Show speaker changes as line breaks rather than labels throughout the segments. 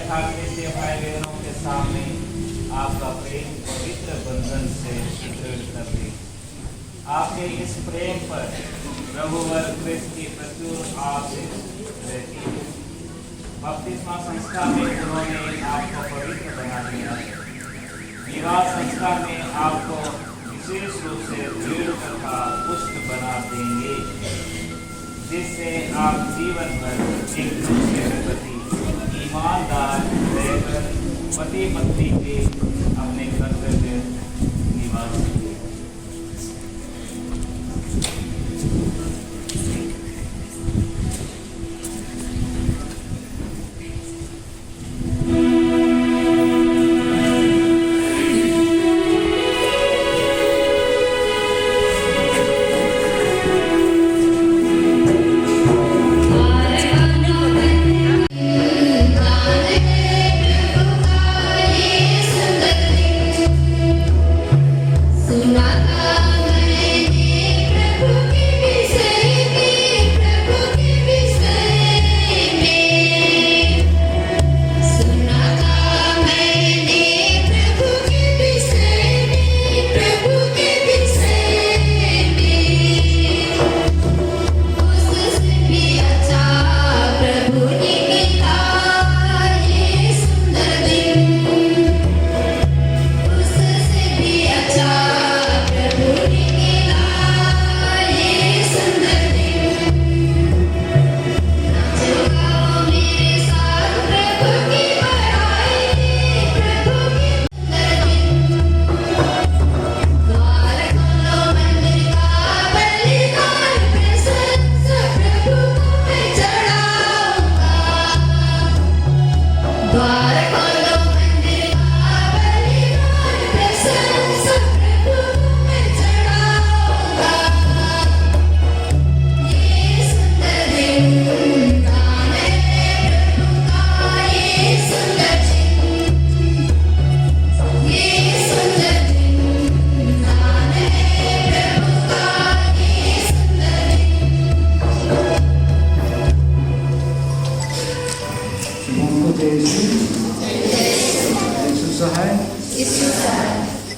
ठाकरे से भाई बहनों के सामने आपका प्रेम पवित्र बंधन से सुदृढ़ कर दे। आपके इस प्रेम पर प्रभु वर क्रिस्त की प्रचुर आशीष रहती है। बपतिस्मा संस्कार में उन्होंने आपको पवित्र बना दिया। विवाह संस्कार में आपको विशेष रूप से दृढ़ तथा पुष्ट बना देंगे, जिससे आप जीवन भर एक दूसरे के प्रति ईमानदार रहकर पति पत्नी के अपने कर्तव्य निभा सकें।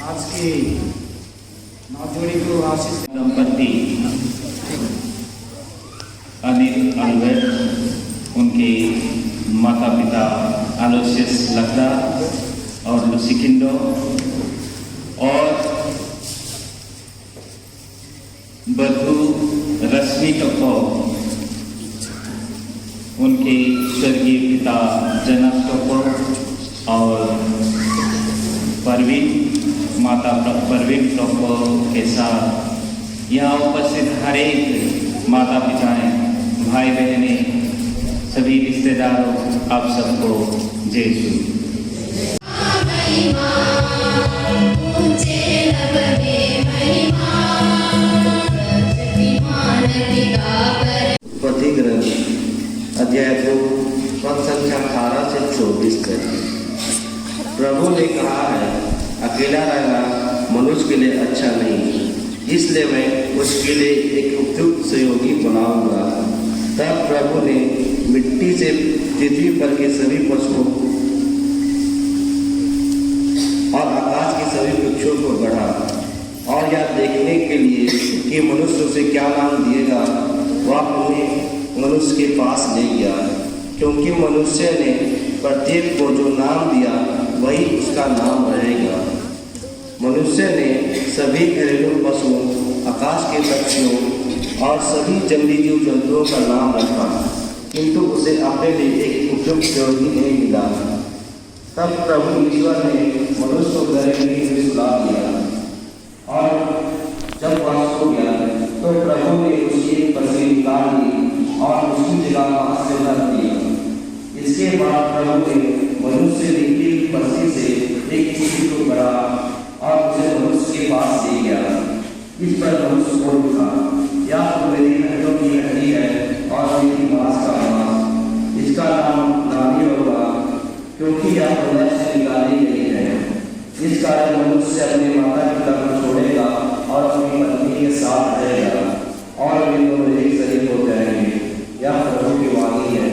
आज की नवजोड़ी को आशीष
दंपति अनिल अनवर, उनके माता पिता आलोशियस लकड़ा और लुसिकिंडो, और बधू रश्मि टप्पो, उनके स्वर्गीय पिता जनक टप्पो और माता परवीन टप्पो के साथ यहाँ उपस्थित हर एक माता पिताएं, भाई बहनें, सभी रिश्तेदारों, आप सबको जय श्री।
उत्पत्ति ग्रंथ अध्याय 2 पद संख्या 18 से 24 तक। प्रभु ने कहा है, अकेला रहना मनुष्य के लिए अच्छा नहीं, इसलिए मैं उसके लिए एक उपयुक्त सहयोगी बनाऊंगा। तब प्रभु ने मिट्टी से पृथ्वी पर के सभी पशुओं और आकाश के सभी वृक्षों को गढ़ा, और यह देखने के लिए कि मनुष्य उसे क्या नाम दिएगा, वह उन्हें मनुष्य के पास ले गया, क्योंकि मनुष्य ने प्रत्येक को जो नाम दिया वही उसका नाम रहेगा। मनुष्य ने सभी घरेलू पशुओं, आकाश के पक्षियों और सभी जंगली जीव जंतुओं का नाम रखा, किंतु उसे अपने लिए एक उपयुक्त सहयोगी नहीं मिला। तब प्रभु ईश्वर ने मनुष्य को गहरे नींद में सुला दिया, और जब वह सो गया तो प्रभु ने उसकी एक पसली निकाल ली और उसकी जगह हाथ से रख दिया। इसके बाद प्रभु ने मनुष्य से नीली पसली से एक चिट्ठी को गढ़ा और उसे मनुष्य के पास ले गया। इस पर मनुष्य बोल उठा, यह तो मेरी हड्डियों की हड्डी है और मेरी मांस का मांस, इसका नाम नानी होगा, क्योंकि यह हृदय से निकाली गई है। इस कारण मनुष्य अपने माता पिता को छोड़ेगा और अपनी पत्नी के साथ रहेगा, और वे दोनों एक शरीर हो जाएंगे। यह प्रभु की वाणी है।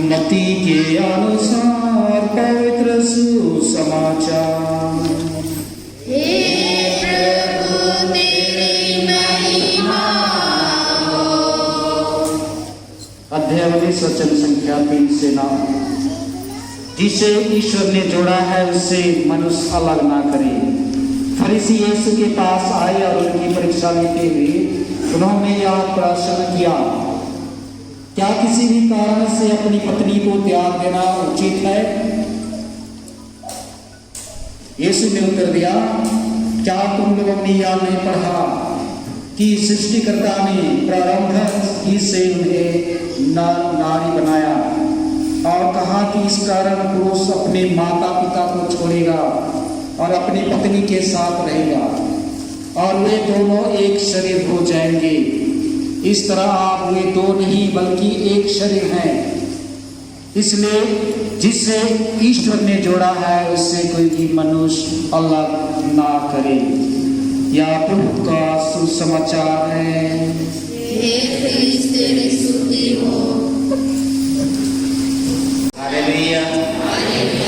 मत्ती के अनुसार पवित्र सुसमाचार।
हे प्रभु तेरी महिमा हो।
अध्याय 19 वचन संख्या 3 से 9। जिसे ईश्वर ने जोड़ा है उससे मनुष्य अलग ना करे। फरीसी यीशु के पास आए और उनकी परीक्षा लेते हुए उन्होंने यह प्रश्न किया, क्या किसी भी कारण से अपनी पत्नी को त्याग देना उचित है? यीशु ने उत्तर दिया, क्या तुम लोगों ने यह नहीं पढ़ा कि सृष्टिकर्ता ने प्रारंभ ही से उन्हें नारी बनाया और कहा कि इस कारण पुरुष अपने माता पिता को छोड़ेगा और अपनी पत्नी के साथ रहेगा और वे दोनों एक शरीर हो जाएंगे। इस तरह आप वे दो नहीं बल्कि एक शरीर हैं। इसलिए जिसे ईश्वर ने जोड़ा है उससे कोई भी मनुष्य अलग ना करे। यह प्रभु का सुसमाचार है।
हे ख्रीस्त तेरी स्तुति हो।
Hallelujah,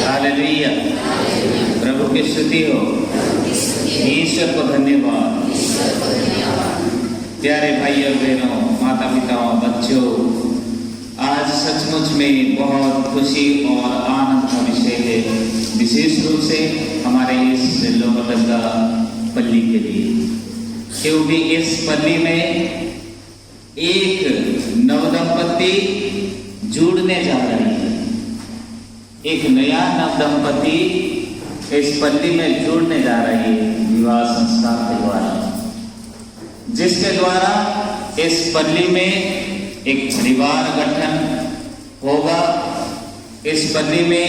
hallelujah. प्रभु की स्तुति हो। ईश्वर को धन्यवाद। प्यारे भाई और बहनों, माता पिताओं, बच्चों, आज सचमुच में बहुत खुशी और आनंद का विषय है, विशेष रूप से हमारे इस लोहरदगा पल्ली के लिए, क्योंकि इस पल्ली में एक नवदंपति जुड़ने जा रही है। एक नया नवदंपति इस पल्ली में जुड़ने जा रही है विवाह संस्कार के द्वारा, जिसके द्वारा इस पल्ली में एक परिवार गठन होगा। इस पल्ली में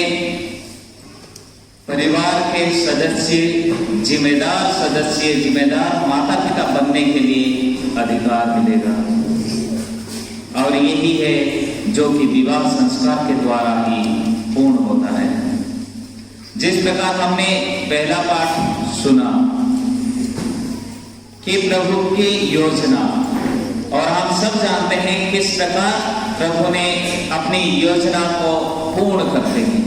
परिवार के सदस्य, जिम्मेदार माता पिता बनने के लिए अधिकार मिलेगा। और यही है जो कि विवाह संस्कार के द्वारा ही पूर्ण होता है। जिस प्रकार हमने पहला पाठ सुना कि प्रभु की योजना, और हम सब जानते हैं किस प्रकार प्रभु ने अपनी योजना को पूर्ण करते हैं।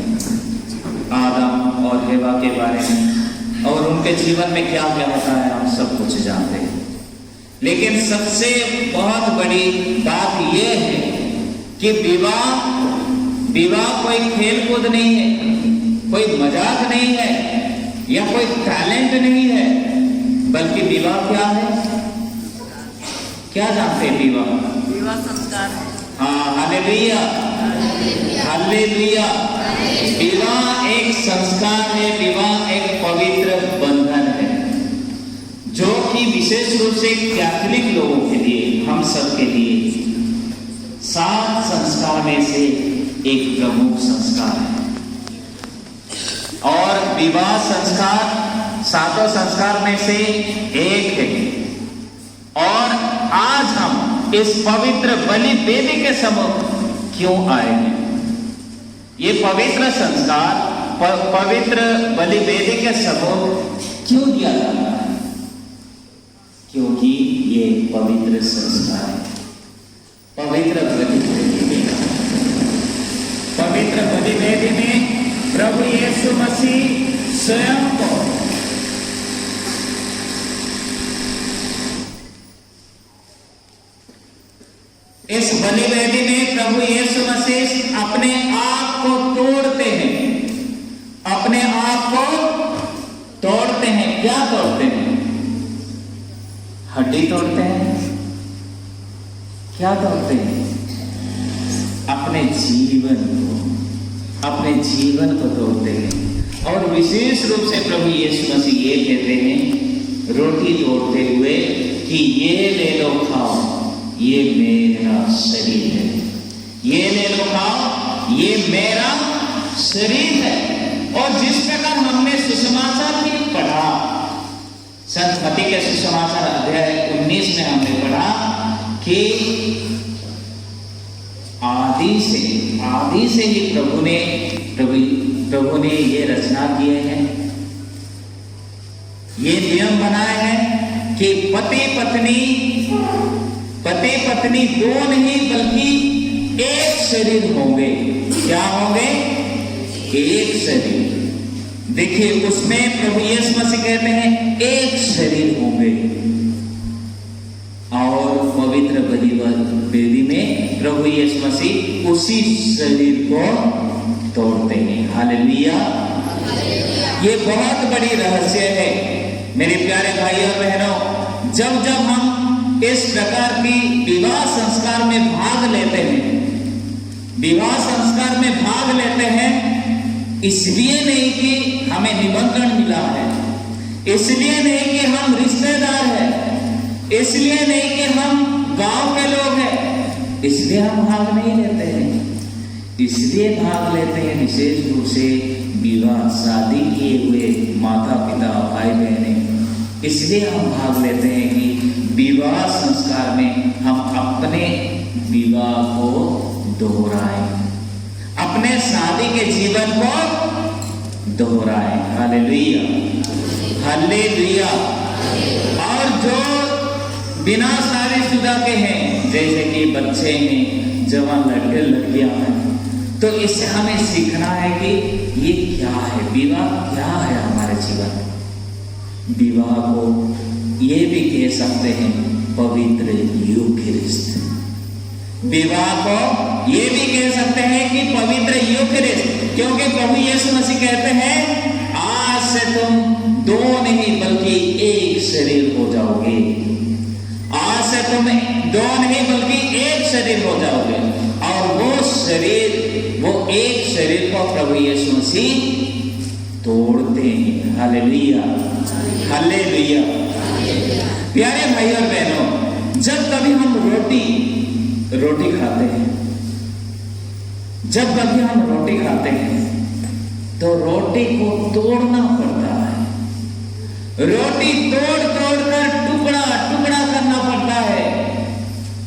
आदम और हेवा के बारे में और उनके जीवन में क्या क्या होता है हम सब कुछ जानते हैं। लेकिन सबसे बहुत बड़ी बात यह है कि विवाह कोई खेल कूद नहीं है, कोई मजाक नहीं है या कोई टैलेंट नहीं है, बल्कि विवाह क्या है? क्या जानते हैं विवाह?
विवाह संस्कार।
हाँ, हालेलुया, हालेलुया। विवाह एक संस्कार है, विवाह एक पवित्र बंधन है, जो कि विशेष रूप से कैथोलिक लोगों के लिए, हम सब के लिए 7 संस्कार में से एक प्रमुख संस्कार और विवाह संस्कार 7 संस्कार में से एक है। और आज हम इस पवित्र बलि वेदी के सम्मुख क्यों आए हैं? ये पवित्र संस्कार पवित्र बलि वेदी के सम्मुख क्यों दिया जाता है? क्योंकि ये पवित्र संस्कार है। पवित्र बलि वेदी में प्रभु यीशु मसीह स्वयं को इस बलि वेदी में प्रभु यीशु मसीह अपने आप को तोड़ते हैं, अपने आप को तोड़ते हैं। क्या तोड़ते हैं? हड्डी तोड़ते हैं। क्या तोड़ते हैं? अपने जीवन को तोड़ते हैं। और विशेष रूप से प्रभु यीशु मसीह ये कहते हैं रोटी तोड़ते हुए कि ये ले लो खाओ, ये मेरा शरीर है। ये ले लो खाओ, ये मेरा शरीर है। और जिस प्रकार हमने सुसमाचार भी पढ़ा, संत मत्ती के सुसमाचार अध्याय 19 में हमने पढ़ा कि आदि से ही प्रभु ने ये रचना किए हैं, ये नियम बनाए हैं कि पति पत्नी दो नहीं बल्कि एक शरीर होंगे। क्या होंगे? एक शरीर। देखिए उसमें प्रभु यीशु मसीह कहते हैं एक शरीर होंगे। और पवित्र बलि वेदी में प्रभु यीशु मसीह उसी शरीर को तोड़ते हैं। हालेलुया। ये बहुत बड़ी रहस्य है मेरे प्यारे भाइयों और बहनों। जब हम इस प्रकार की विवाह संस्कार में भाग लेते हैं, इसलिए नहीं कि हमें निमंत्रण मिला है, इसलिए नहीं कि हम रिश्तेदार हैं, इसलिए नहीं कि हम गांव के लोग हैं, इसलिए हम भाग नहीं लेते हैं। इसलिए भाग लेते हैं विशेष रूप से विवाह शादी किए हुए माता पिता भाई बहने, इसलिए हम भाग लेते हैं कि विवाह संस्कार में हम अपने विवाह को दोहराएं, अपने शादी के जीवन को दोहराएं। Hallelujah, hallelujah. और जो बिना शादीशुदा के हैं, जैसे कि बच्चे हैं, जवान लड़के लड़कियां हैं, तो इससे हमें सीखना है कि ये क्या है, विवाह क्या है हमारे जीवन में। विवाह को ये भी कह सकते हैं पवित्र यूकेरिस्ट। विवाह को ये भी कह सकते हैं कि पवित्र यूकेरिस्ट, क्योंकि प्रभु यीशु मसीह कहते हैं आज से तुम दो नहीं बल्कि एक शरीर हो जाओगे। आज से तुम दो नहीं बल्कि एक शरीर हो जाओगे। और वो एक शरीर को प्रभु यीशु मसीह तोड़ते हैं। Hallelujah, hallelujah. प्यारे भाई और बहनों, जब कभी हम रोटी खाते हैं, जब कभी हम रोटी खाते हैं तो रोटी को तोड़ना पड़ता है। रोटी तोड़ कर टुकड़ा करना पड़ता है।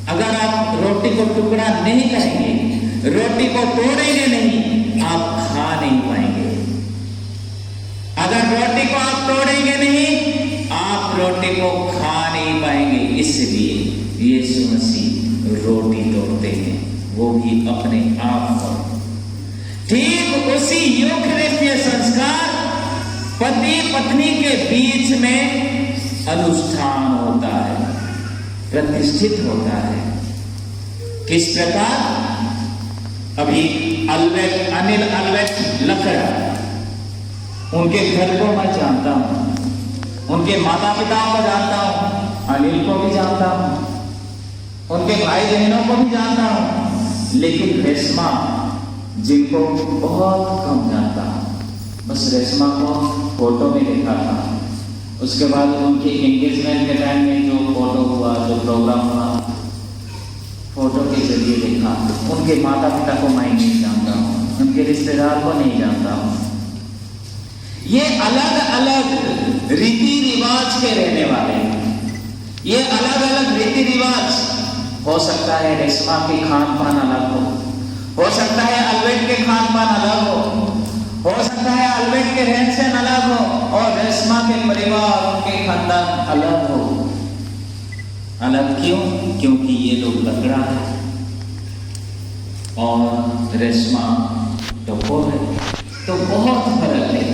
अगर आप रोटी को टुकड़ा नहीं करेंगे, रोटी को तोड़ेंगे नहीं, आप खा नहीं पाएंगे। अगर रोटी को आप तोड़ेंगे नहीं, आप रोटी को खा नहीं पाएंगे। इसलिए यीशु मसीह रोटी तोड़ते हैं, वो भी अपने आप को। ठीक उसी यूकेरिस्टीय संस्कार पति पत्नी के बीच में अनुष्ठान होता है, प्रतिष्ठित होता है। किस प्रकार? अभी अनिल अल्वेट लकड़ा, उनके घर को मैं जानता हूं, उनके माता पिताओं को जानता हूं, अनिल को भी जानता हूं, उनके भाई बहनों को भी जानता हूं, लेकिन रेशमा जिनको बहुत कम जानता हूं। बस रेशमा को फोटो में देखा था, उसके बाद उनके एंगेजमेंट के टाइम में जो फोटो हुआ, जो प्रोग्राम हुआ, फोटो के जरिए देखा। उनके माता पिता को मैं नहीं जानता हूँ, उनके रिश्तेदार को नहीं जानता हूँ।
ये अलग अलग रीति रिवाज के रहने वाले हैं। ये अलग अलग रीति रिवाज हो सकता है, रेशमा के खान पान अलग हो सकता है अल्बर्ट के खान पान अलग हो सकता है अल्बर्ट के रहन सहन अलग हो और रेशमा के परिवार उनके खानदान अलग हो। अलग क्यों? क्योंकि ये लोग लकड़ा है और रेशमा टोपो है, तो बहुत फर्क है।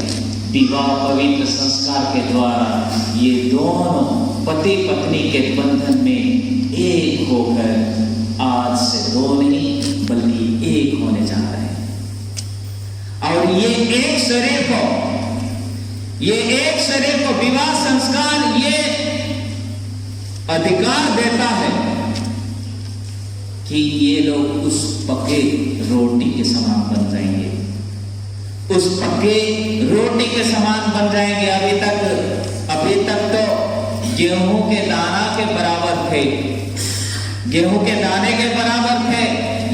विवाह पवित्र संस्कार के द्वारा ये दोनों पति पत्नी के बंधन में एक होकर आज से दो नहीं बल्कि एक होने जा रहे हैं। और ये एक शरीर को विवाह संस्कार ये अधिकार देता है कि ये लोग उस पके रोटी के समान बन जाएंगे, उस पके रोटी के समान बन जाएंगे। अभी तक तो गेहूं के दाना के बराबर थे, गेहूं के दाने के बराबर थे,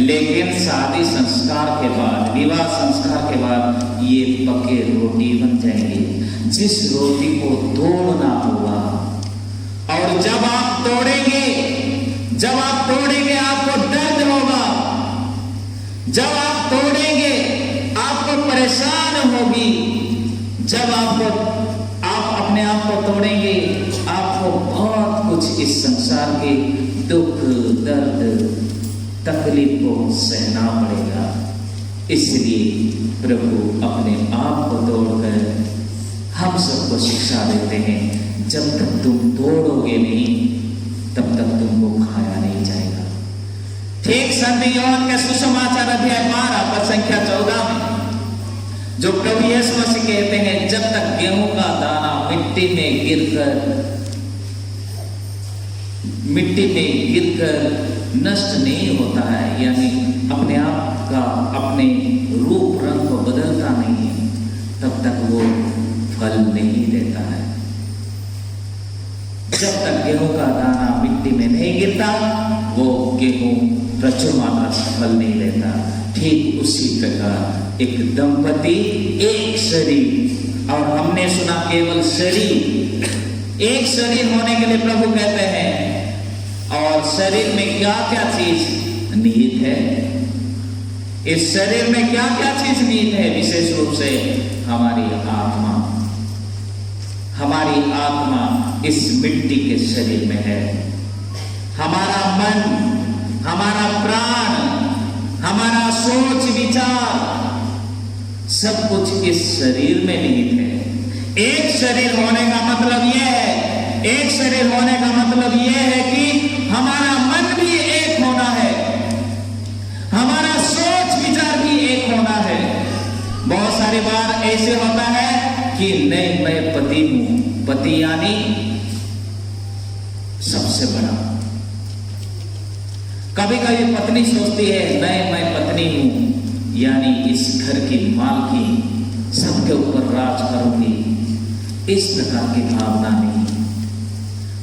लेकिन शादी संस्कार के बाद, विवाह संस्कार के बाद ये पके रोटी बन जाएंगे, जिस रोटी को तोड़ना होगा। और जब आप तोड़ेंगे आपको दर्द होगा, जब आप तोड़ेंगे आपको परेशान होगी, जब आप अपने आप को तोड़ेंगे आपको बहुत कुछ इस संसार के दुख दर्द तकलीफ को सहना पड़ेगा। इसलिए प्रभु अपने आप को तोड़कर हम सबको शिक्षा देते हैं, जब तक तुम तोड़ोगे नहीं तब तक तुमको खाया नहीं जाएगा। ठीक संत योहन के सुसमाचार अध्याय 12 पद संख्या 14 में जो प्रभु यीशु मसीह कहते हैं, जब तक गेहूं का दाना मिट्टी में गिरकर नष्ट नहीं होता है, यानी अपने आप का अपने रूप रंग को बदलता नहीं है, तब तक वो फल नहीं देता है। जब तक गेहूं का दाना मिट्टी में नहीं गिरता वो गेहूं प्रचुर मात्रा से फल नहीं देता। ठीक उसी प्रकार एक दंपति एक शरीर, और हमने सुना केवल शरीर, एक शरीर होने के लिए प्रभु कहते हैं। और शरीर में क्या क्या चीज निहित है, इस शरीर में क्या क्या चीज निहित है? विशेष रूप से हमारी आत्मा इस मिट्टी के शरीर में है। हमारा मन, हमारा प्राण, हमारा सोच विचार, सब कुछ इस शरीर में निहित है। एक शरीर होने का मतलब यह है कि हमारा मन भी एक होना है, हमारा सोच विचार भी एक होना है। बहुत सारी बार ऐसे होता है कि नहीं, मैं पति हूं, पति यानी सबसे बड़ा। कभी कभी पत्नी सोचती है नहीं, मैं पत्नी हूं यानी इस घर की मालकी, सबके ऊपर राज करूंगी। इस प्रकार की भावना नहीं।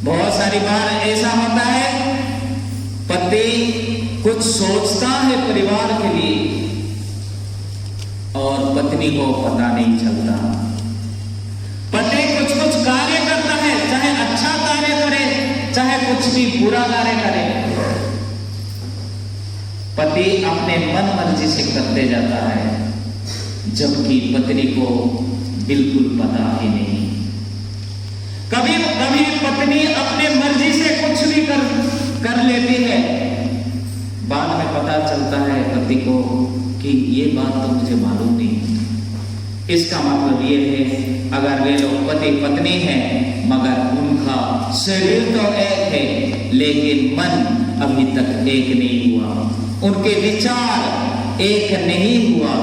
बहुत सारी बार ऐसा होता है पति कुछ सोचता है परिवार के लिए और पत्नी को पता नहीं चलता। पति कुछ कार्य करता है, चाहे अच्छा कार्य करे चाहे कुछ भी बुरा कार्य करे, पति अपने मन मर्जी से करते जाता है, जबकि पत्नी को बिल्कुल पता ही नहीं। कभी कभी पत्नी अपने मर्जी से कुछ भी कर लेती है, बाद में पता चलता है पति को कि ये बात तो मुझे मालूम नहीं। इसका मतलब ये है अगर वे लोग पति पत्नी हैं मगर उनका शरीर तो एक है लेकिन मन अभी तक एक नहीं हुआ, उनके विचार एक नहीं हुआ,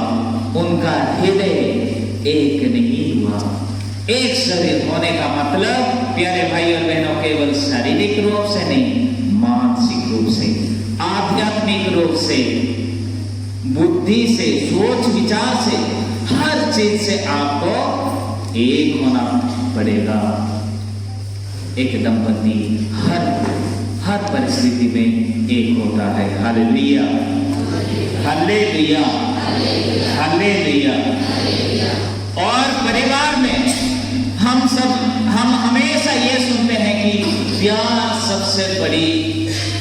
उनका हृदय एक नहीं हुआ। एक शरीर होने का मतलब प्यारे भाई और बहनों केवल शारीरिक रूप से नहीं, मानसिक रूप से, आध्यात्मिक रूप से, बुद्धि से, सोच विचार से, हर चीज से आपको एक होना पड़ेगा। एक दंपति हर परिस्थिति में एक होता है। Hallelujah, hallelujah, hallelujah. और परिवार में हम हमेशा ये सुनते हैं कि प्यार सबसे बड़ी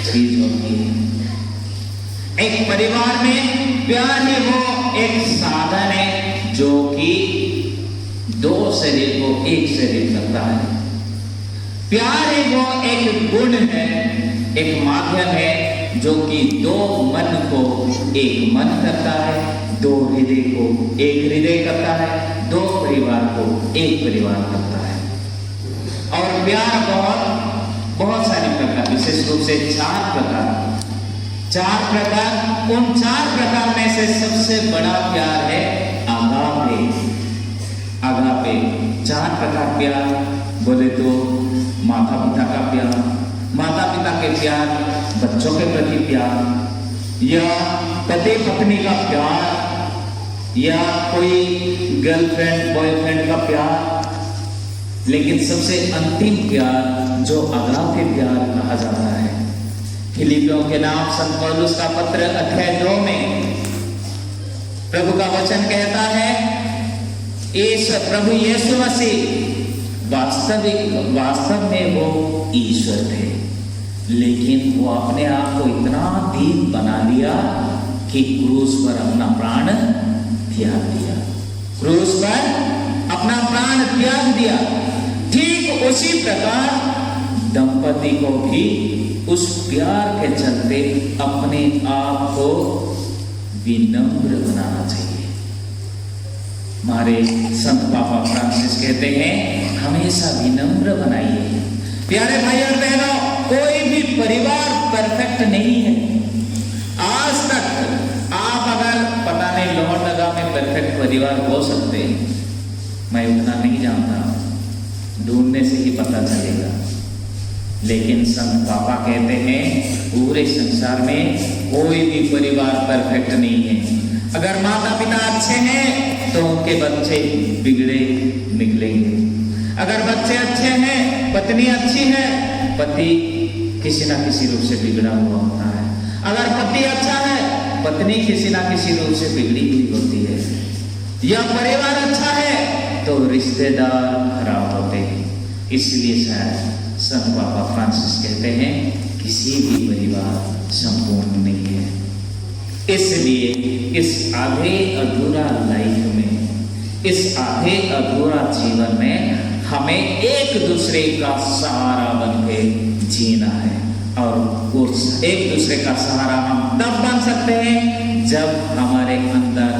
चीज होती है। एक परिवार में प्यार ही वो एक साधन है जो कि दो शरीर को एक शरीर करता है। प्यार ही वो एक गुण है, एक माध्यम है जो कि दो मन को एक मन करता है, दो हृदय को एक हृदय करता है, दो परिवार को एक परिवार करता है। और प्यार बहुत सारे प्रकार, विशेष रूप से चार प्रकार, उन चार प्रकार में से सबसे बड़ा प्यार है आगापे। चार प्रकार प्यार बोले तो माता पिता का प्यार, माता पिता के प्यार, बच्चों के प्रति प्यार, या पति पत्नी का प्यार, या कोई गर्लफ्रेंड बॉयफ्रेंड का प्यार। लेकिन सबसे अंतिम प्यार जो अगापे प्यार कहा जाता है, फिलिपियों के नाम संत पौलुस का पत्र अध्याय 2 में प्रभु का वचन कहता है, प्रभु यीशु मसीह वास्तव में वो ईश्वर थे, लेकिन वो अपने आप को इतना दीन बना लिया कि क्रूस पर अपना प्राण त्याग दिया। क्रूस पर अपना प्राण त्याग दिया। ठीक उसी प्रकार दंपति को भी उस प्यार के चलते अपने आप को विनम्र बनाना चाहिए। हमारे संत पापा फ्रांसिस कहते हैं, हमेशा विनम्र बनाइए। प्यारे भाई और बहनों, कोई भी परिवार परफेक्ट नहीं है। आज तक आप अगर पता नहीं लोहरदगा में परफेक्ट परिवार हो सकते हैं, मैं उतना नहीं जानता, ढूंढने से ही पता चलेगा। लेकिन संत पापा कहते हैं पूरे संसार में कोई भी परिवार परफेक्ट नहीं है। अगर माता पिता अच्छे हैं तो उनके बच्चे बिगड़े निकलेंगे। अगर बच्चे अच्छे हैं, पत्नी अच्छी है, पति किसी ना किसी रूप से बिगड़ा हुआ होता है। अगर पति अच्छा है, पत्नी किसी ना किसी रूप से बिगड़ी हुई होती है। या परिवार अच्छा है तो रिश्तेदार खराब होते हैं। इसलिए शायद संत पापा फ्रांसिस कहते हैं किसी भी परिवार संपूर्ण नहीं है। इसलिए इस आधे अधूरा लाइफ में, इस आधे अधूरा जीवन में हमें एक दूसरे का सहारा बन के जीना है। और उस एक दूसरे का सहारा हम तब बन सकते हैं जब हमारे अंदर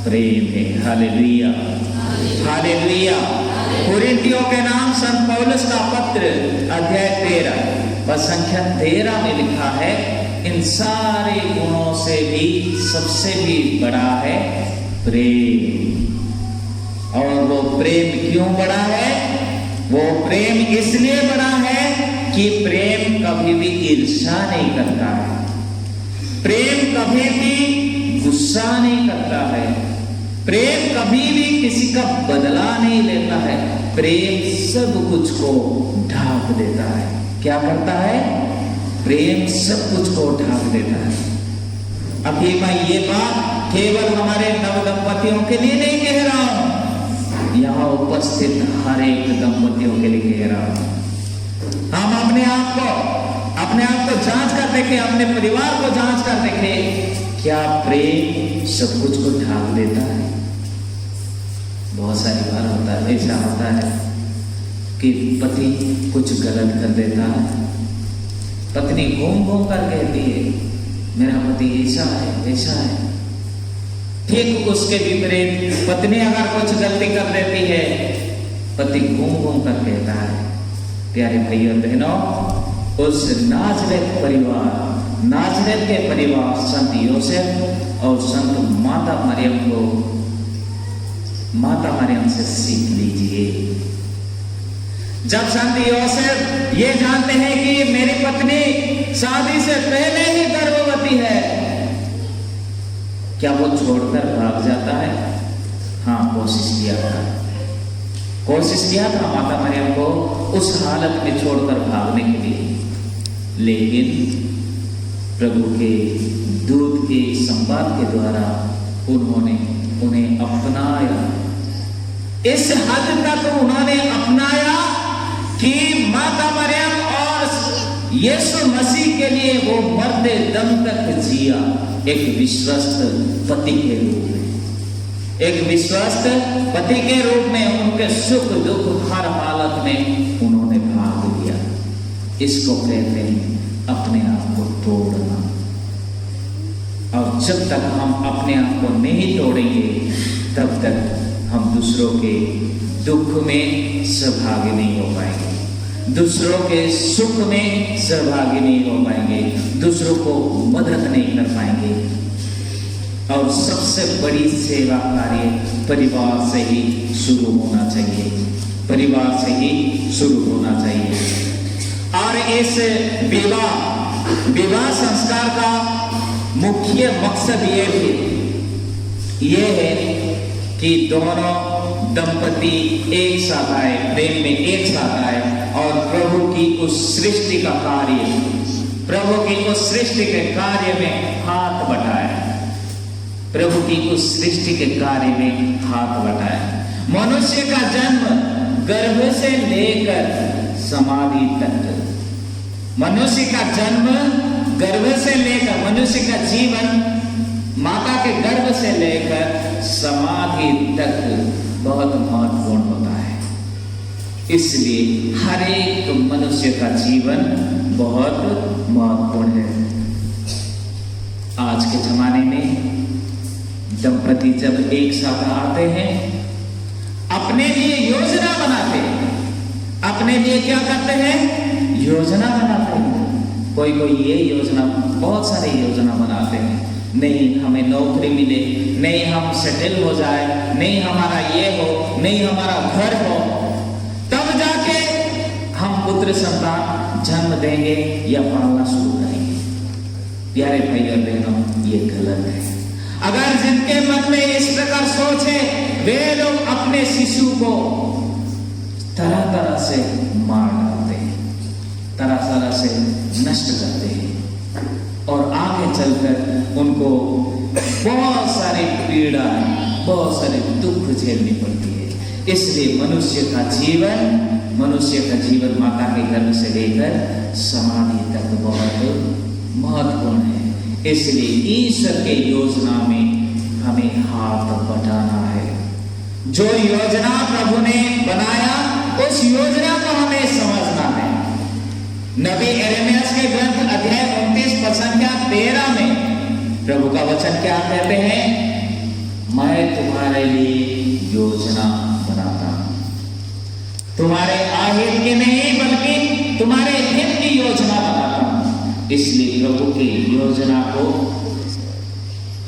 प्रेम है। Hallelujah, hallelujah. कोरिन्थियों के नाम संत पौलुस का पत्र अध्याय 13 व संख्या 13 में लिखा है, इन सारे गुणों से भी सबसे भी बड़ा है प्रेम। और वो प्रेम क्यों बड़ा है? वो प्रेम इसलिए बड़ा है कि प्रेम कभी भी ईर्ष्या नहीं करता है, प्रेम कभी भी गुस्सा नहीं करता है, प्रेम कभी भी किसी का बदला नहीं लेता है। प्रेम सब कुछ को ढांक देता है। क्या करता है? प्रेम सब कुछ को ढांक देता है। अभी मैं ये बात केवल हमारे नव दंपतियों के लिए नहीं कह रहा हूं, यहां उपस्थित हर एक दंपतियों के लिए कह रहा हूं। हम अपने आप को जांच कर देखें, अपने परिवार को जांच कर देखें, क्या प्रेम सब कुछ को ढांक देता है? बहुत सारी बार होता है, ऐसा होता है कि पति कुछ गलत कर देता है, पत्नी घूम घूम कर कहती है मेरा पति ऐसा है वैसा है। ठीक उसके विपरीत पत्नी अगर कुछ गलती कर देती है, पति घूम घूम कर कहता है। प्यारे भाई और बहनों, उस नाज़रेत के परिवार संत योसेफ और संत माता मरियम से सीख लीजिए। जब संत योसेफ ये जानते हैं कि मेरी पत्नी शादी से पहले ही गर्भवती है, क्या वो छोड़कर भाग जाता है? हाँ, कोशिश किया था माता मरियम को उस हालत में छोड़कर भागने के लिए, लेकिन प्रभु के दूत के संवाद के द्वारा उन्होंने उन्हें अपनाया इस हद तक उन्होंने अपनाया कि माता मरियम और यीशु मसीह के लिए वो मरते दम तक जिया, एक विश्वस्त पति के रूप में, एक विश्वस्त पति के रूप में उनके सुख दुख हर हालत में उन्होंने भाग लिया। इसको कहते हैं अपने आप को तोड़ना। और जब तक हम अपने आप को नहीं तोड़ेंगे तब तक हम दूसरों के दुख में सहभागी नहीं हो पाएंगे, दूसरों के सुख में सहभागी नहीं हो पाएंगे, दूसरों को मदद नहीं कर पाएंगे। और सबसे बड़ी सेवा कार्य परिवार से ही शुरू होना चाहिए, परिवार से ही शुरू होना चाहिए। और इस विवाह संस्कार का मुख्य मकसद ये है कि दोनों दंपति एक साथ आए, प्रेम में एक साथ आए और प्रभु की उस सृष्टि का कार्य, प्रभु की उस सृष्टि के कार्य में हाथ बटाए, प्रभु की उस सृष्टि के कार्य में हाथ बटाए। मनुष्य का जन्म गर्भ से लेकर समाधि तक, मनुष्य का जन्म गर्भ से लेकर, मनुष्य का जीवन माता के गर्भ से लेकर समाधि तक बहुत महत्वपूर्ण होता है। इसलिए हर एक मनुष्य का जीवन बहुत महत्वपूर्ण है। आज के जमाने में दंपति जब एक साथ आते हैं, अपने लिए योजना बनाते हैं, अपने लिए क्या करते हैं, योजना बनाते हैं। कोई कोई ये योजना, बहुत सारी योजना बनाते हैं, नहीं हमें नौकरी मिले, नहीं हम सेटल हो जाए, नहीं हमारा ये हो, नहीं हमारा घर हो, तब जाके हम पुत्र संतान जन्म देंगे या पालना शुरू करेंगे। प्यारे भाई और बहनों, ये गलत है। अगर जिनके मन में इस प्रकार सोच है, वे लोग अपने शिशु को तरह तरह से मार डालते हैं, तरह तरह से नष्ट करते हैं और आगे चलकर उनको बहुत सारी पीड़ा, बहुत सारे दुख झेलनी पड़ती है। इसलिए मनुष्य का जीवन माता के गर्भ से लेकर समाधि तक बहुत महत्वपूर्ण है। इसलिए ईश्वर के योजना में हमें हाथ बटाना है। जो योजना प्रभु ने बनाया, उस योजना को हमें समझना है। नबी यिर्मयाह के ग्रंथ अध्याय 29 पद संख्या 13 में प्रभु का वचन क्या कहते हैं, मैं तुम्हारे लिए योजना बनाता हूं, तुम्हारे आहित की नहीं बल्कि तुम्हारे हित की योजना बनाता हूं। इसलिए प्रभु की योजना को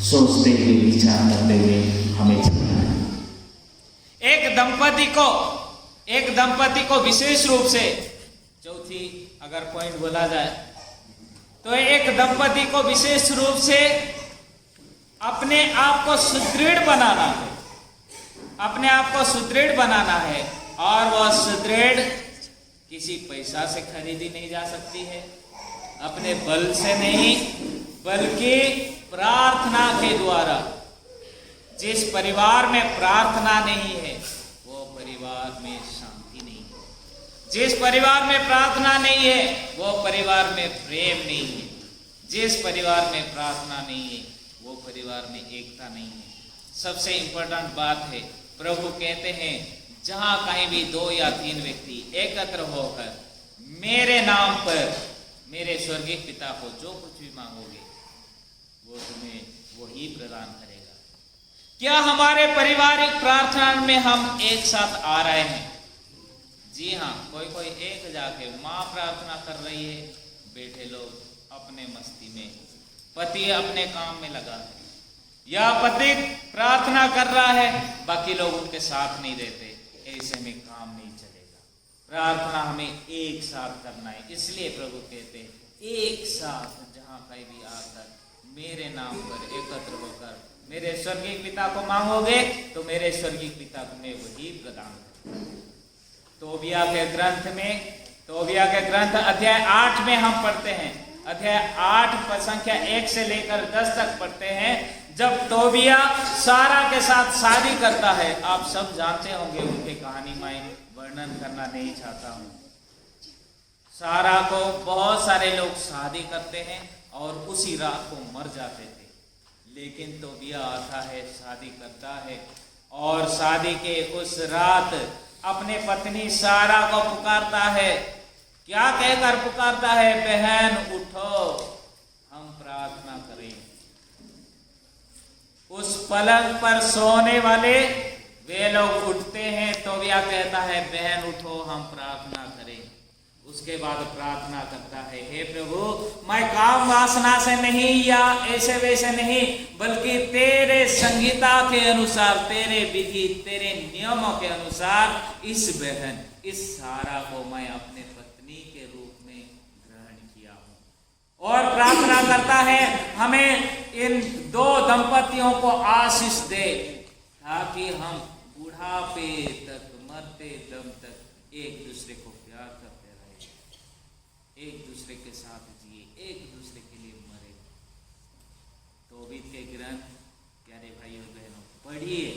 सोचते हुए, विचार करते हुए हमें चलना है।
एक दंपति को विशेष रूप से, चौथी अगर पॉइंट बोला जाए तो एक दंपति को विशेष रूप से अपने आप को सुदृढ़ बनाना है, अपने आप को सुदृढ़ बनाना है। और वह सुदृढ़ किसी पैसा से खरीदी नहीं जा सकती है, अपने बल से नहीं, बल्कि प्रार्थना के द्वारा। जिस परिवार में प्रार्थना नहीं है वो परिवार में शांति नहीं है, जिस परिवार में प्रार्थना नहीं है वो परिवार में प्रेम नहीं है, जिस परिवार में प्रार्थना नहीं है वो परिवार में एकता नहीं है। सबसे इंपॉर्टेंट बात है, प्रभु कहते हैं जहां कहीं भी 2 या 3 व्यक्ति एकत्र होकर मेरे नाम पर मेरे स्वर्गीय पिता को जो कुछ भी मांगोगे वो तुम्हें वही प्रदान करेगा। क्या हमारे पारिवारिक प्रार्थना में हम एक साथ आ रहे हैं? जी हाँ, कोई एक जाके माँ प्रार्थना कर रही है, बेटे लोग अपने मस्ती में, पति अपने काम में लगा है, या पति प्रार्थना कर रहा है बाकी लोग उनके साथ नहीं देते, ऐसे में काम नहीं चलेगा। प्रार्थना हमें एक साथ करना है। इसलिए प्रभु कहते हैं एक साथ जहां कहीं भी आकर मेरे नाम पर एकत्र होकर मेरे स्वर्गीय पिता को मांगोगे तो मेरे स्वर्गीय पिता तुम्हें वही प्रदान करेगा। तोबिया के ग्रंथ अध्याय 8 में हम पढ़ते हैं, अध्याय 8 संख्या 1 से लेकर 10 तक पढ़ते हैं, जब तोबिया सारा के साथ शादी करता है, आप सब जानते होंगे उनकी कहानी, मैं वर्णन करना नहीं चाहता हूँ। सारा को बहुत सारे लोग शादी करते हैं और उसी रात को मर जाते थे, लेकिन तोबिया आता है, शादी करता है और शादी के उस रात अपने पत्नी सारा को पुकारता है। क्या कहकर पुकारता है? बहन उठो, हम प्रार्थना करें। उस पलंग पर सोने वाले वे लोग उठते हैं, तोबिया कहता है बहन उठो, हम प्रार्थना करें। उसके बाद प्रार्थना करता है, हे प्रभु, मैं काम वासना से नहीं या ऐसे वैसे नहीं, बल्कि तेरे संहिता के अनुसार, तेरे विधि, तेरे नियमों के अनुसार इस बहन, इस सारा को मैं अपने पत्नी के रूप में ग्रहण किया हूं। और प्रार्थना करता है, हमें इन दो दंपतियों को आशीष दे, ताकि हम बुढ़ापे तक, मरते दम तक एक दूसरे को प्यार करते रहे, एक दूसरे के साथ जिए, एक दूसरे के लिए मरे। तौबीत के ग्रंथ प्यारे भाइयों बहनों, पढ़िए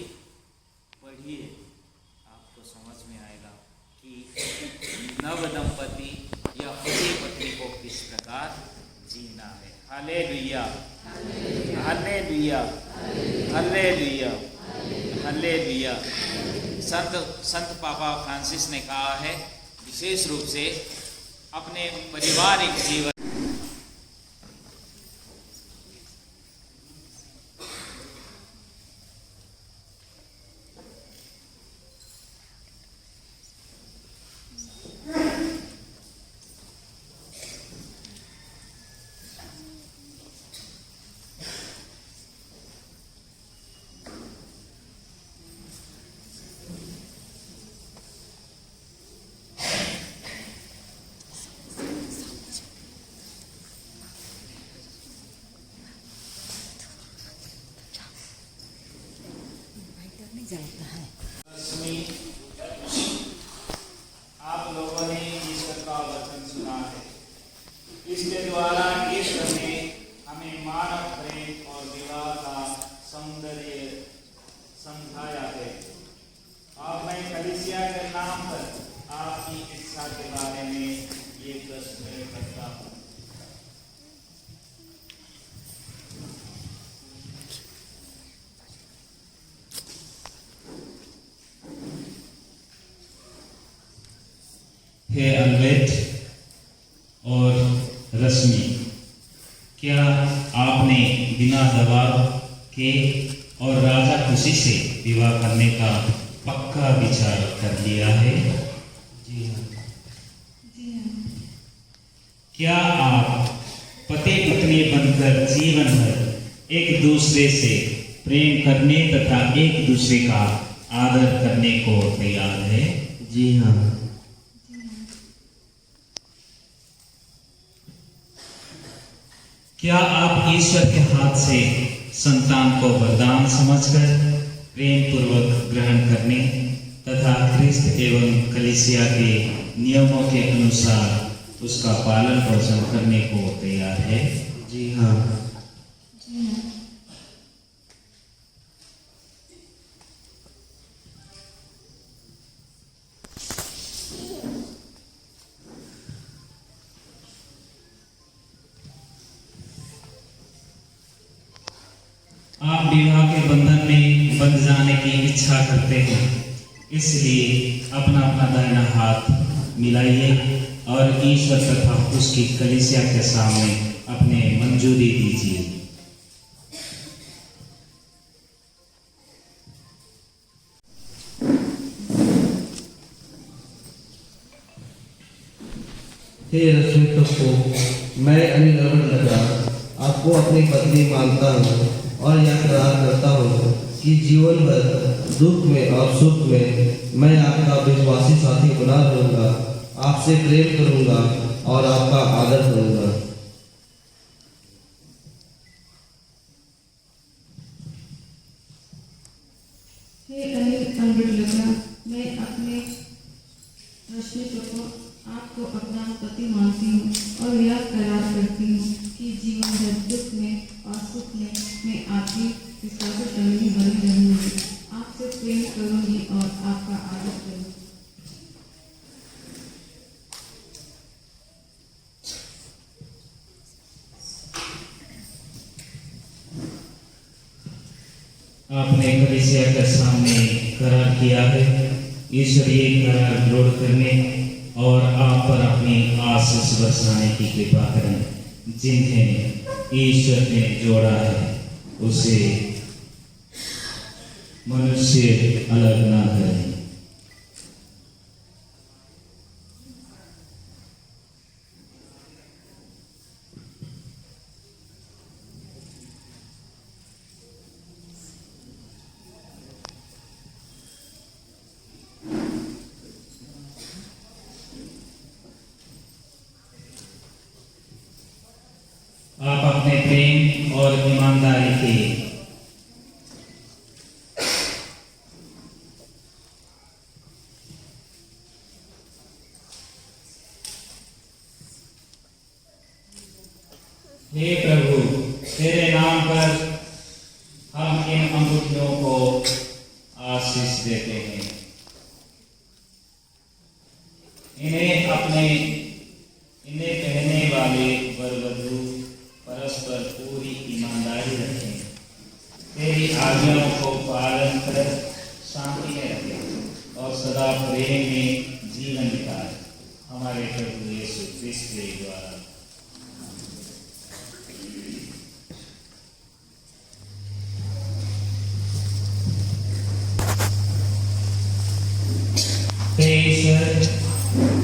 पढ़िए, आपको समझ में आएगा कि नव दंपति या पति पत्नी को किस प्रकार जीना है। Hallelujah, hallelujah, hallelujah, hallelujah. संत पापा फ्रांसिस ने कहा है, विशेष रूप से अपने पारिवारिक जीवन आप लोगों ने ईश्वर का वचन सुना है। इसके द्वारा ईश्वर ने हमें मानव प्रेम और विवाह का सौंदर्य समझाया है। अब मैं कलीसिया के नाम पर आपकी इच्छा के बारे में ये प्रश्न करता हूँ।
हे अल्बेट और रश्मि, क्या आपने बिना दबाव के और राजा खुशी से विवाह करने का पक्का विचार कर लिया है?
जी हाँ।
क्या आप पति पत्नी बनकर जीवन भर एक दूसरे से प्रेम करने तथा एक दूसरे का आदर करने को तैयार है?
जी हाँ।
क्या आप ईश्वर के हाथ से संतान को वरदान समझकर प्रेम पूर्वक ग्रहण करने तथा ख्रिस्त एवं कलीसिया के नियमों के अनुसार उसका पालन पोषण करने को तैयार है?
जी हाँ।
आप विवाह के बंधन में बंध जाने की इच्छा करते हैं, इसलिए अपना अपना दाहिना हाथ मिलाइए और ईश्वर तथा उसकी कलीसिया के सामने अपने मंजूरी दीजिए।
हे रश्मि को मैं अनिल रमन लगा आपको अपनी पत्नी मानता हूँ और यह करार करता हूँ कि जीवन भर दुख में और सुख में मैं आपका विश्वासी साथी बना रहूँगा, आपसे प्रेम करूँगा और आपका आदर करूँगा।
हे अनिल अम्बेड लगा, मैं अपने रश्मि को आपको अपना पति मानती हूँ और यह करार करती हूँ कि जीवन भर दुख में और सुख में मैं आपकी विश्वास करने बनी रहूंगी, आपसे प्रेम करूंगी और आपका आदर करूंगी।
आपने कलीसिया के सामने करार किया है ईश्वरीय करार दृढ़ करने और आप पर अपनी आशीष बरसाने की कृपा करें। जिन्हें ईश्वर ने जोड़ा है उसे मनुष्य अलग ना करे। आप अपने प्रेम और ईमानदारी के हे प्रभु, तेरे नाम पर हम इन अंगूठियों को आशीष देते हैं। इन्हें पहनने वाले वर-वधू परस्पर पूरी ईमानदारी रखें, तेरी आज्ञाओं को पालन कर शांति में रखें और सदा प्रेम में जीवन बिताएं। हमारे प्रभु यीशु क्रिस्त के द्वारा।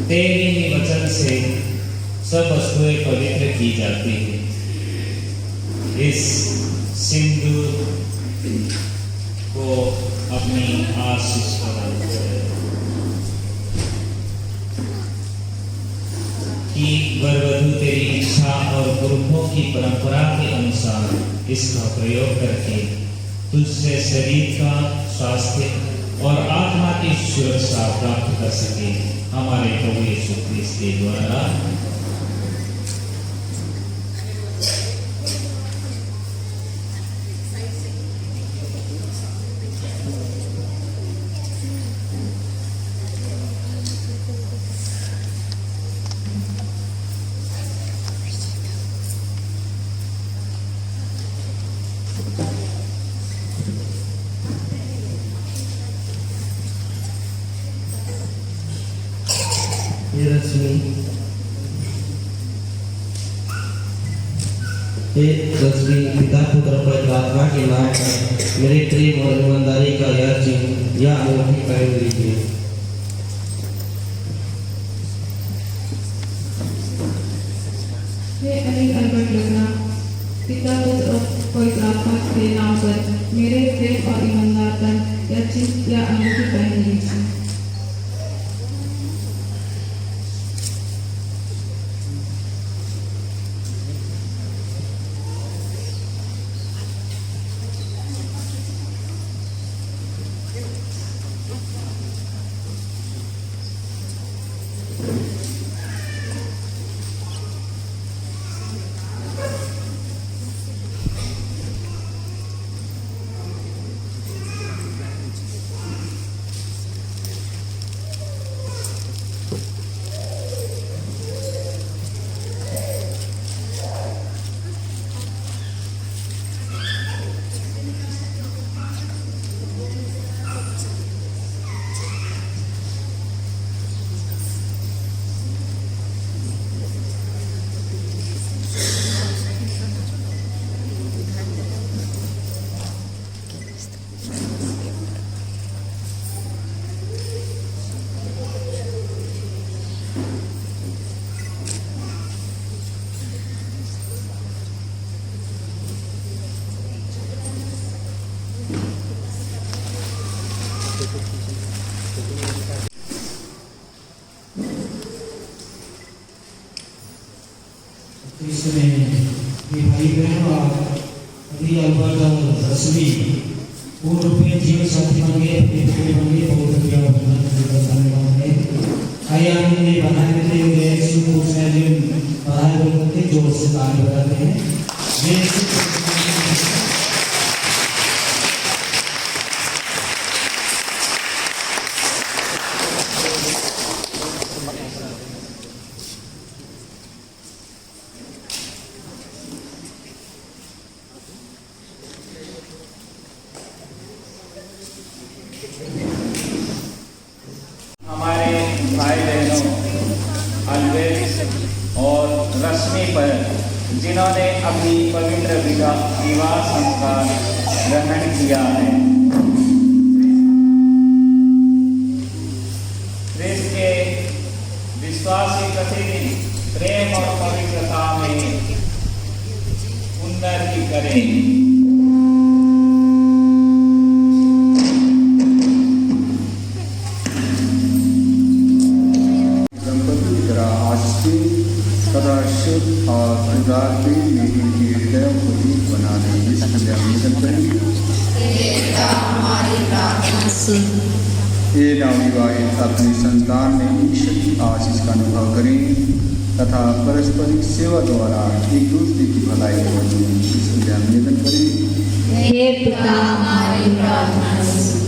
तेरे ही वचन से सब वस्तुएं पवित्र की जाती है। इस सिंदूर को अपनी आशीष प्रदान करें कि वरवधू तेरी इच्छा और पुरखों की परंपरा के अनुसार इसका प्रयोग करके तुझसे शरीर का स्वास्थ्य और आत्मा की सुरक्षा प्राप्त कर सके। हमारे प्रभु यीशु क्रिस्त के द्वारा।
ये रश्मि पिता पुत्र पवित्र आत्मा के नाम पर मेरे प्रेम और ईमानदारी का यह चिन्ह या अंगूठी पहन लीजिए।
हे अनिल अल्बर्ट लुथरा, पिता पुत्र और पवित्र आत्मा के नाम पर मेरे प्रेम और ईमानदार या चिन्ह या अंगूठी पहन लीजिए।
इसमें ये भाई बहन और अभी अल्बर्ट और रश्मि पूर्ण रूप में जीवन साथी बन गए, अपने बन गए, बहुत बढ़िया बनाने आइए हम इन्हें बनाए देते हुए शुरू से पढ़ाई करते जोर से ताली बजाते हैं।
बहनों अल्वेज और रश्मि पर, जिन्होंने अपनी पवित्र विवाह संस्कार ग्रहण किया है। ख्रिस्त के विश्वासी प्रतिदिन प्रेम और पवित्रता में उन्नति करें।
तथा शुद्ध और अनुराग में उनकी हृदय को भी बनाने ये नवविवाहित अपने संतान में ईश्वर की आशीष का अनुभव करें तथा पारस्परिक सेवा द्वारा एक दूसरे की भलाई करने इसलिए निवेदन करें।
हे पिता हमारी प्रार्थना सुन।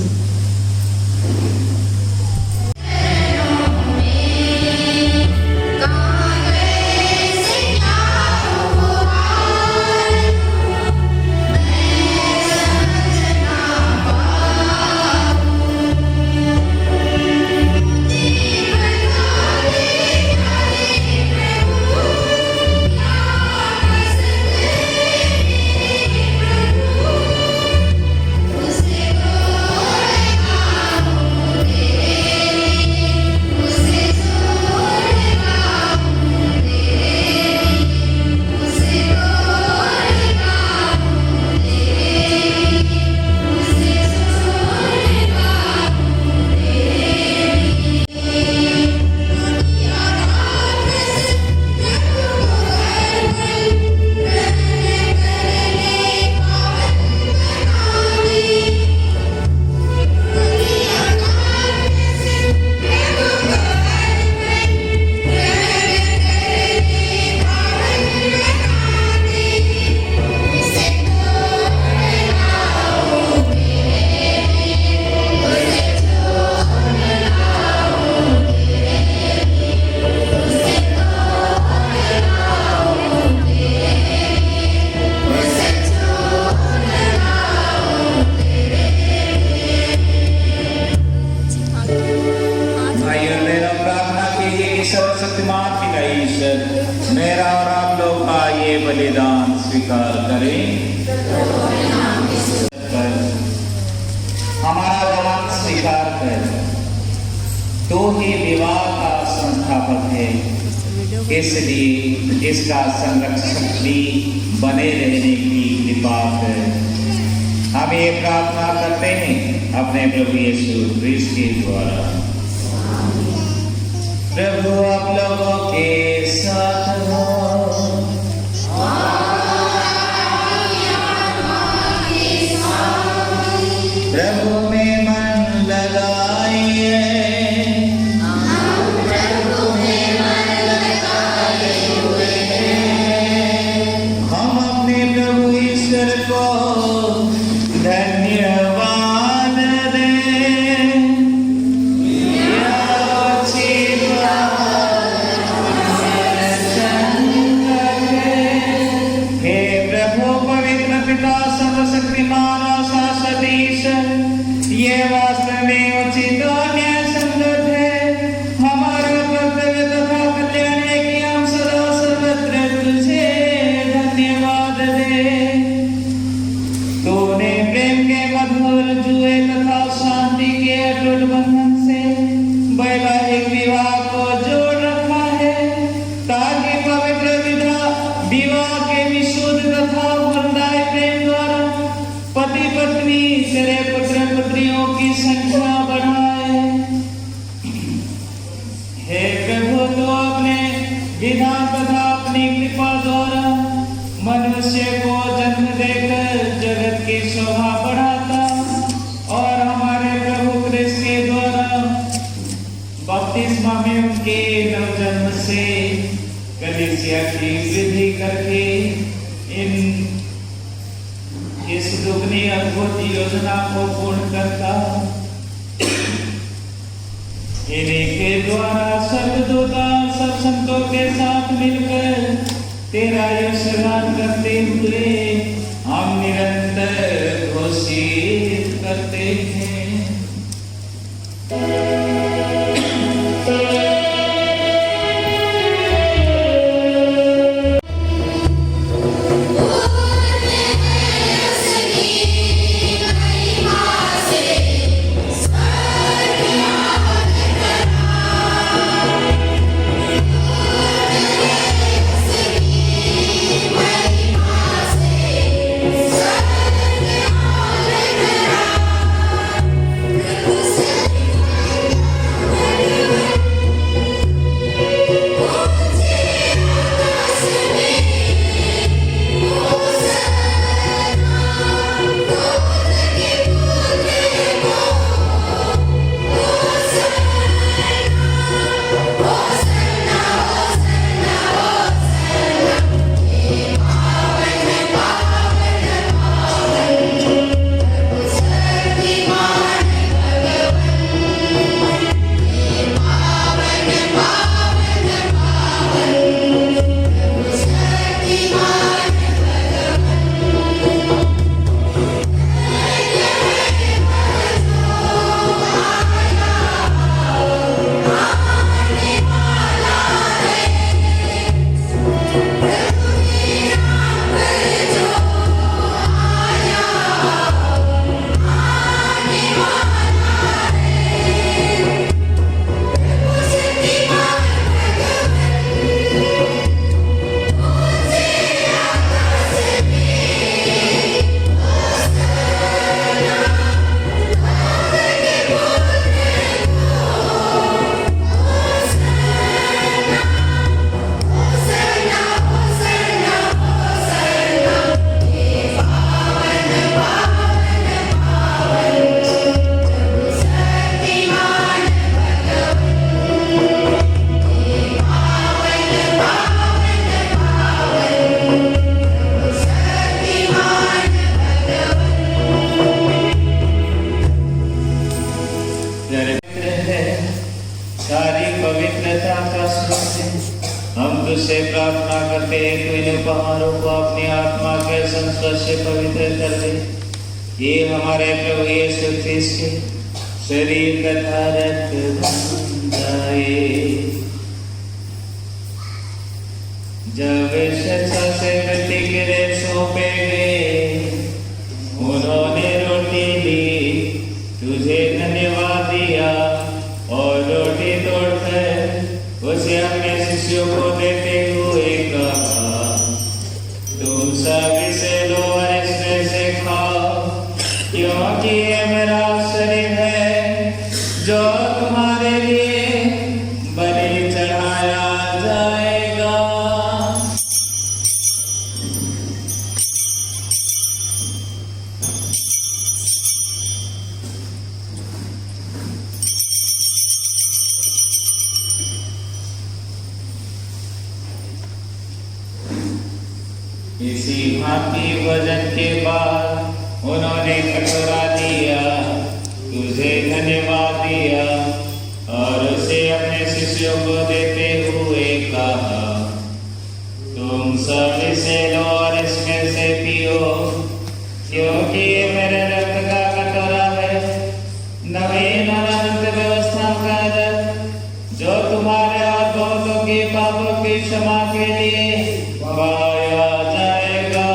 सर्वशक्तिमान पिता ईश्वर, मेरा और आप लोग का ये बलिदान स्वीकार करें। हमारा दान स्वीकार कर, तो ही विवाह का संस्थापक है, इसलिए इसका संरक्षक भी बने रहने की कृपा कर। हम ये प्रार्थना करते हैं अपने प्रभु यीशु क्रिस्त के द्वारा। प्रभु आप लोगों के साथ हो। प्रभु में मन लगाइए। हम अपने प्रभु ईश्वर को धन्यवाद दें। हे प्रभु पवित्र पिता सर्वशक्तिमान और शाश्वत ईश्वर, ये वास्तव में उचित और न्यायसंगत है, हमारा कर्तव्य तथा कल्याण है कि हम सदा सर्वत्र तुझे धन्यवाद दें। तूने प्रेम के मधुर जुए तथा शांति के अटूट बंधन से वैवाहिक विवाह को जोड़ रखा है, ताकि पवित्र विवाह के विशुद्ध तथा वरदायी प्रेम द्वारा पति पत्नी तेरे पुत्र पुत्रियों की संख्या बढ़ाए। हे प्रभु, तो अपने विधान तथा अपनी कृपा द्वारा मनुष्य को जन्म देकर जगत की शोभा बढ़ाता और हमारे प्रभु क्रिस्त के द्वारा बपतिस्मा में उनके नवजन्म से कलीसिया की वृद्धि करके इस दुगनी अद्भुत योजना को पूर्ण करता। इन्हीं के द्वारा स्वर्गदूता सब संतों के साथ मिलकर तेरा यशगान करते हुए हम निरंतर घोषित करते हैं। तुझसे प्रार्थना करते हैं तू इन उपहारों को अपनी आत्मा के संस्पर्श से पवित्र कर दे। ये हमारे प्रभु यीशु ख्रिस्त के शरीर तथा रक्त बन जाए। जब स्वेच्छा से प्रतिक्रिया सौंपे गए, उन्होंने रोटी ली, तुझे धन्यवाद दिया और रोटी तोड़कर उसे अपने शिष्यों को देते हुए कहा, तुम सब इसे लो और इसमें से खाओ, क्योंकि ये मेरा शरीर है जो तुम्हारे लिए बलि चढ़ाया जाएगा। इसी भांति भोजन के बाद उन्होंने कटोरा दिया, तुझे धन्यवाद दिया और उसे अपने शिष्यों को देते हुए कहा, तुम सब इसे लो और इसमें से पियो, क्योंकि ये मेरे रक्त का कटोरा है, नवीन और अनंत व्यवस्था का रक्त, जो तुम्हारे और बहुतों के पापों की क्षमा के लिए बहाया जाएगा।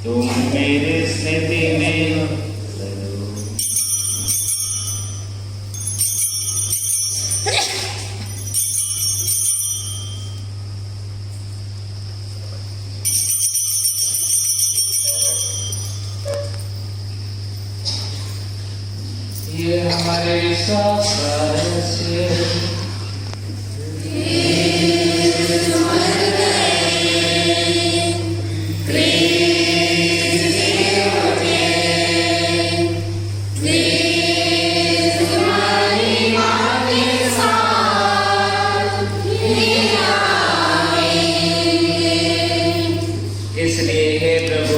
तुम मेरी स्मृति में करो। ये हमारे विश्वास का रहस्य है। इसलिए हे प्रभु,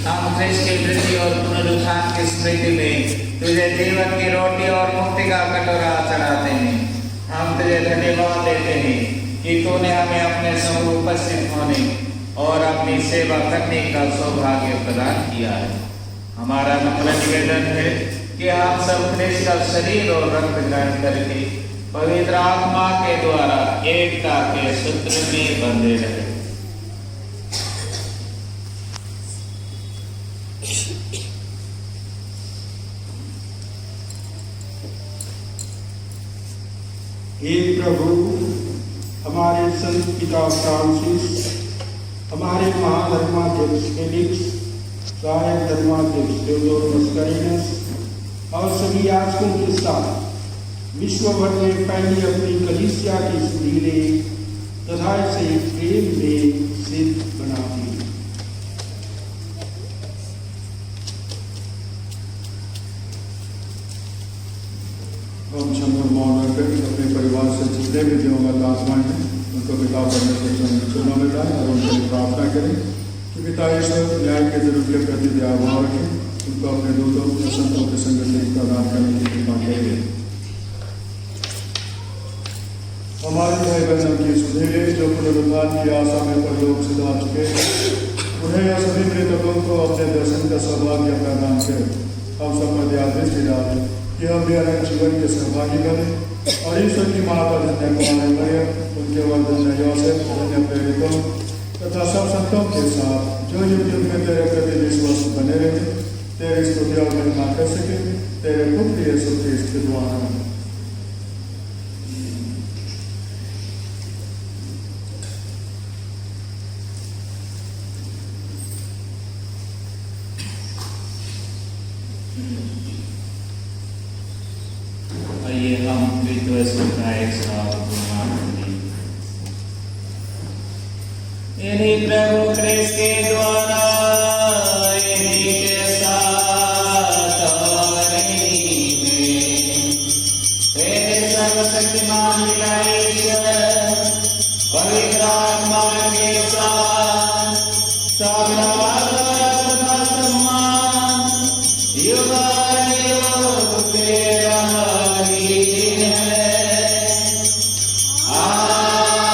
हम ख्रिस्त की मृत्यु और पुनरुत्थान की स्मृति में तुझे जीवन की रोटी और मुक्ति का कटोरा चढ़ाते हैं। हम तुझे धन्यवाद देते हैं कि तूने हमें अपने समूह उपस्थित होने और अपनी सेवा करने का सौभाग्य प्रदान किया है। हमारा नम्र निवेदन है कि हम सब ख्रिस्त का शरीर और रक्त ग्रहण करके पवित्र आत्मा के द्वारा एकता के सूत्र में बंधे रहे।
हे प्रभु, हमारे संत पिता फ्रांसिस, हमारे महाधर्माध्यक्ष फेलिक्स, सहायक धर्माध्यक्ष थियोडोर मस्करिनस और सभी याजकों के साथ विश्व भर में फैली अपनी कलीसिया की सुधीरे तथा इसे प्रेम में सिद्ध बनाती।
हम क्षण मौन रखकर अपने परिवार से जितने भी दिवंगत आत्माएं हैं उनको पिता परमेश्वर चरणों में लाएं और उनके लिए प्रार्थना करें कि पिता ईश्वर न्याय के दिन उनके प्रति दया भाव रखें, उनको अपने दूतों और संतों के संग से प्रदान करने की कृपा करें। हमारे भाई बहनों की सुधीरे जो पुनरुत्थान की आशा में परलोक से जा चुके हैं, उन्हें या सभी मृतकों को अपने दर्शन का सौभाग्य प्रदान करें। हम सब पर दया दृष्टि डालें कि हम भी अनंत जीवन के सहभागी बने और ईश्वर की माता धन्य कुमारी मरियम, उनके वर धन्य योसेफ, धन्य प्रेरितों तथा सब संतों के साथ जो युग युग में तेरे प्रति विश्वास बने रहे, तेरी स्तुति और महिमा कर सके, तेरे पुत्र यीशु ख्रिस्त के द्वारा।
आइए हम विश्व का एक साथ गुणगान करें। इन्हीं प्रभु ख्रिस्त के द्वारा, इन्हीं के साथ और इन्हीं में तेरे सर्वशक्तिमान पिता ईश्वर पवित्र आत्मा के साथ सब नवाज तथा सम्मान युगानुयुग तेरा ही है। आमीन।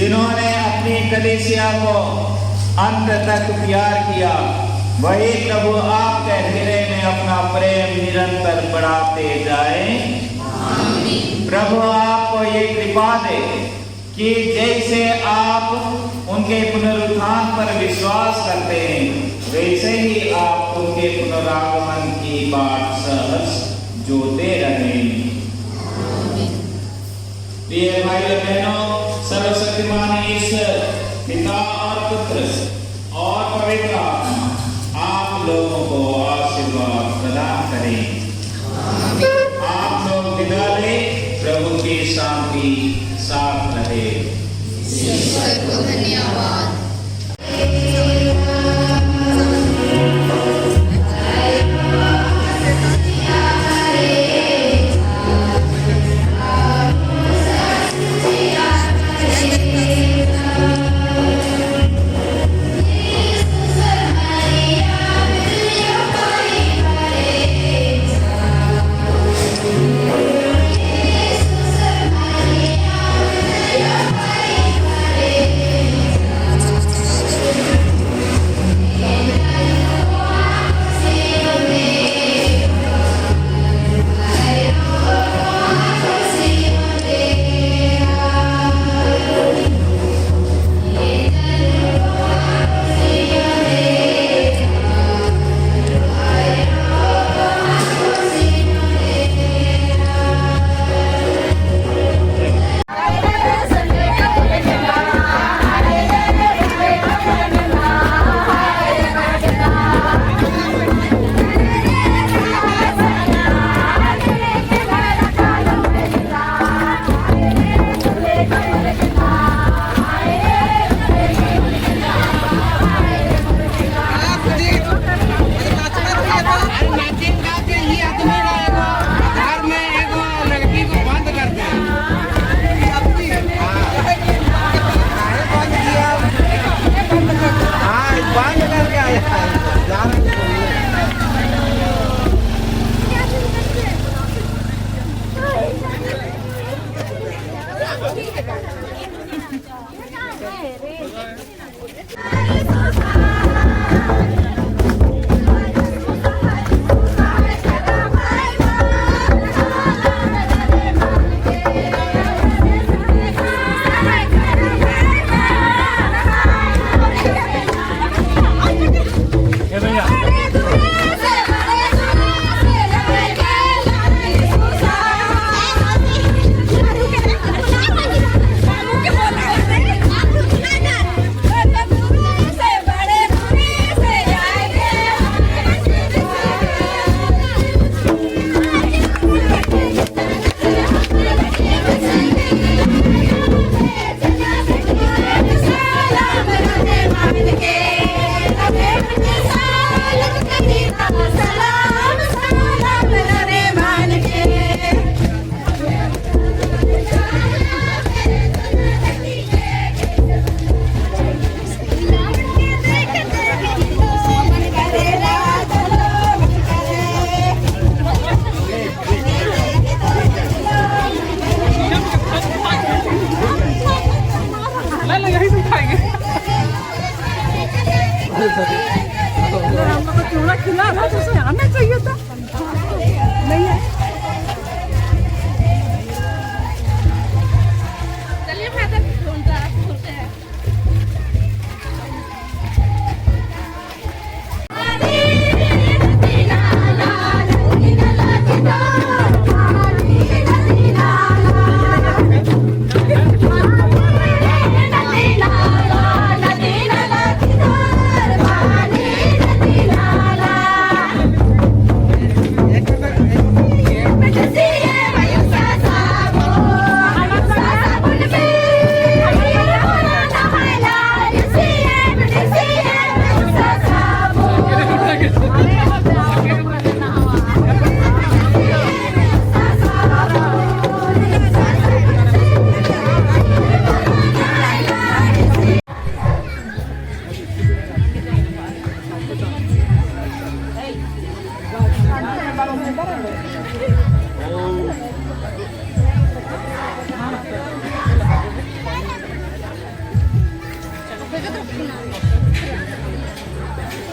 जिन्होंने अपनी कलीसिया को अंत तक प्यार किया, वही प्रभु आपके हृदय में अपना प्रेम निरंतर बढ़ाते जाए। प्रभु आपको ये कृपा दे कि जैसे आप उनके पुनरुत्थान पर विश्वास करते हैं, वैसे ही आप उनके पुनरागमन की बाट सहर्ष जोते रहें। प्रिय भाई बहनों, सर्वशक्तिमान ईश्वर पिता और पुत्र और पवित्र आत्मा आप लोगों को आशीर्वाद प्रदान करें। आप लोग विदा लें, प्रभु की शांति साथ रहे।
ईश्वर को धन्यवाद।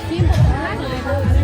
Tiempo.